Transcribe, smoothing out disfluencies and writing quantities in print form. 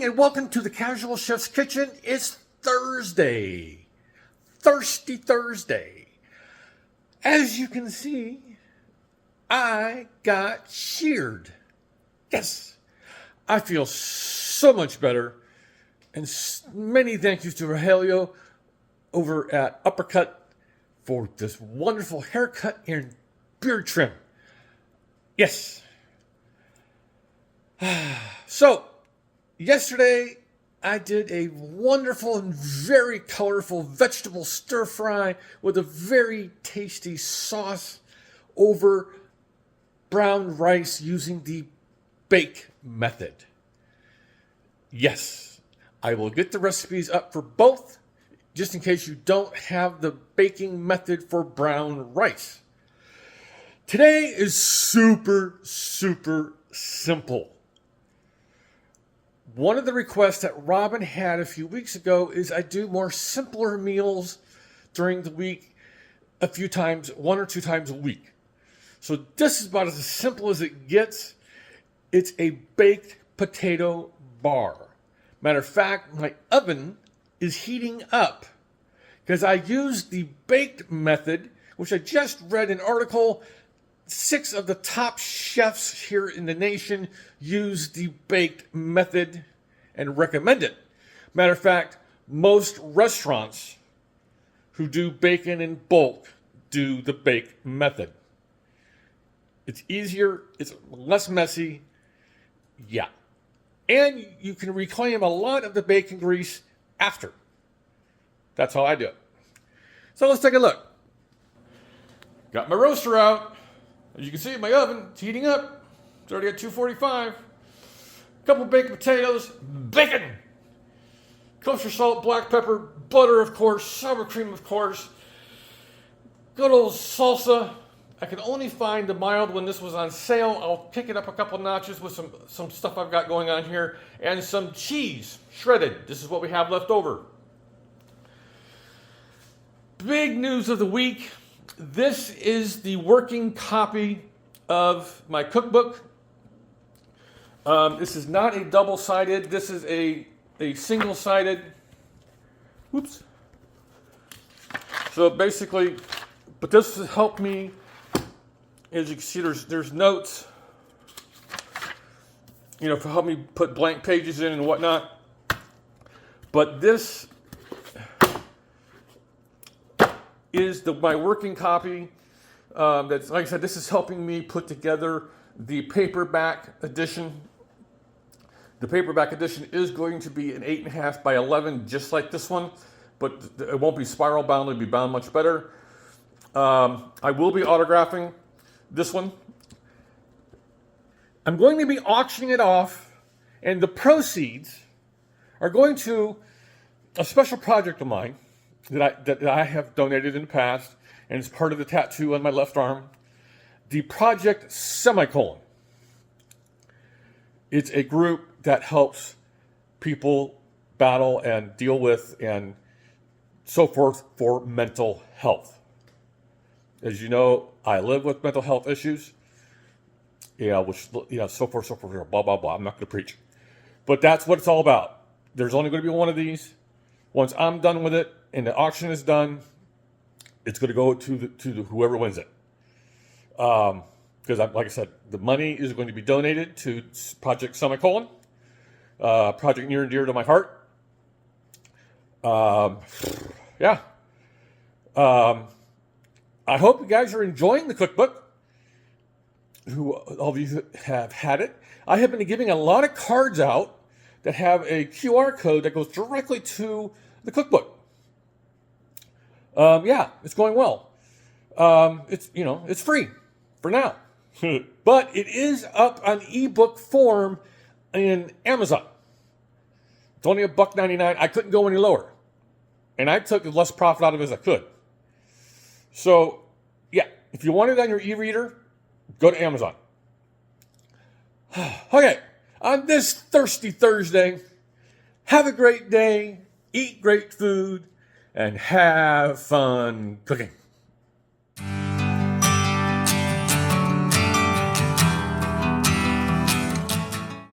morning and welcome to the Casual Chef's Kitchen. It's Thursday. Thirsty Thursday. As you can see, I got sheared. Yes. I feel so much better. And many thank yous to Rogelio over at Uppercut for this wonderful haircut and beard trim. Yes. So, yesterday I did a wonderful and very colorful vegetable stir fry with a very tasty sauce over brown rice using the bake method. Yes, I will get the recipes up for both just in case you don't have the baking method for brown rice. Today is super simple. One of the requests that Robin had a few weeks ago is I do more simpler meals during the week a few times, 1 or 2 times a week. So this is about as simple as it gets. It's a baked potato bar. Matter of fact, my oven is heating up because I used the baked method, which I just read an article. 6 of the top chefs here in the nation use the baked method and recommend it. Matter of fact, most restaurants who do bacon in bulk do the baked method. It's easier, it's less messy, yeah. And you can reclaim a lot of the bacon grease after. That's how I do it. So let's take a look. Got my roaster out. As you can see, my oven, it's heating up. It's already at 245. A couple baked potatoes, bacon, kosher salt, black pepper, butter, of course, sour cream, of course. Good old salsa. I can only find the mild when this was on sale. I'll pick it up a couple notches with some stuff I've got going on here. And some cheese, shredded. This is what we have left over. Big news of the week. This is the working copy of my cookbook. This is not a double-sided. This is a single-sided. Whoops. So basically, but this has helped me. As you can see, there's notes, to help me put blank pages in and whatnot. But this is my working copy. That's, like I said, this is helping me put together the paperback edition. The paperback edition is going to be an 8.5 by 11, just like this one, but it won't be spiral bound. It'll be bound much better. I will be autographing this one. I'm going to be auctioning it off, and the proceeds are going to a special project of mine that I have donated in the past, and it's part of the tattoo on my left arm. The Project Semicolon. It's a group that helps people battle and deal with and so forth for mental health. As you know, I live with mental health issues. So forth, blah, blah, blah. I'm not going to preach. But that's what it's all about. There's only going to be one of these. Once I'm done with it and the auction is done, it's going to go to whoever wins it. Because, like I said, the money is going to be donated to Project Semicolon, project near and dear to my heart. I hope you guys are enjoying the cookbook. All of you have had it. I have been giving a lot of cards out that have a QR code that goes directly to the cookbook. It's going well. It's free for now. But it is up on ebook form in Amazon. It's only $1.99. I couldn't go any lower. And I took as less profit out of it as I could. So, if you want it on your e-reader, go to Amazon. Okay, on this Thirsty Thursday, have a great day, eat great food, and have fun cooking.